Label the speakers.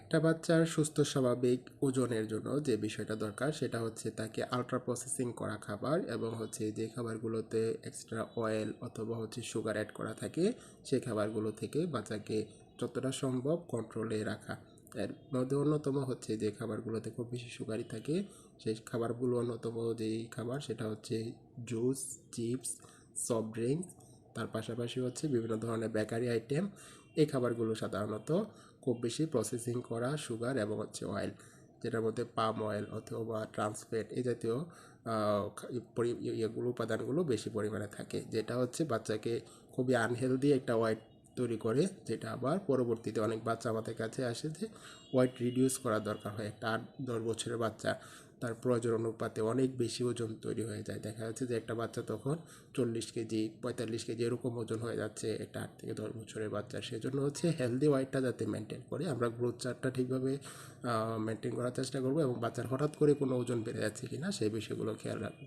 Speaker 1: একটা বাচ্চার সুস্থ স্বাভাবিক ওজনের জন্য যে বিষয়টা দরকার সেটা হচ্ছে তাকে আলট্রা প্রসেসিং করা খাবার এবং হচ্ছে যে খাবারগুলোতে এক্সট্রা অয়েল অথবা হচ্ছে সুগার অ্যাড করা থাকে সেই খাবারগুলো থেকে বাচ্চাকে যতটা সম্ভব কন্ট্রোলে রাখা। এর মধ্যে অন্যতম হচ্ছে যে খাবারগুলোতে খুব বেশি সুগারই থাকে সেই খাবারগুলো অন্যতম যেই খাবার সেটা হচ্ছে জুস, চিপস, সফট ড্রিঙ্কস, তার পাশাপাশি হচ্ছে বিভিন্ন ধরনের বেকারি আইটেম। এই খাবারগুলো সাধারণত খুব বেশি প্রসেসিং করা সুগার এবং হচ্ছে অয়েল, যেটার মধ্যে পাম অয়েল অথবা ট্রান্সফ্যাট এই জাতীয় ইয়েগুলো উপাদানগুলো বেশি পরিমাণে থাকে, যেটা হচ্ছে বাচ্চাকে খুবই আনহেলদি একটা ওয়েট তৈরি করে, যেটা আবার পরবর্তীতে অনেক বাচ্চা আমাদের কাছে আসে যে ওয়েট রিডিউস করা দরকার হয়। একটা 8-10 বছরের বাচ্চা তার প্রয়োজন অনুপাতে অনেক বেশি ওজন তৈরি হয়ে যায়, দেখা যাচ্ছে যে একটা বাচ্চা তখন 40 কেজি 45 কেজি এরকম ওজন হয়ে যাচ্ছে একটা 8 থেকে 10 বছরের বাচ্চা। সেজন্য হচ্ছে হেলদি ওয়েটটা যাতে মেনটেন করে আমরা গ্রোথ চার্টটা ঠিকভাবে মেনটেন করার চেষ্টা করবো এবং বাচ্চার হঠাৎ করে কোনো ওজন বেড়ে যাচ্ছে কিনা সেই বিষয়গুলো খেয়াল রাখবো।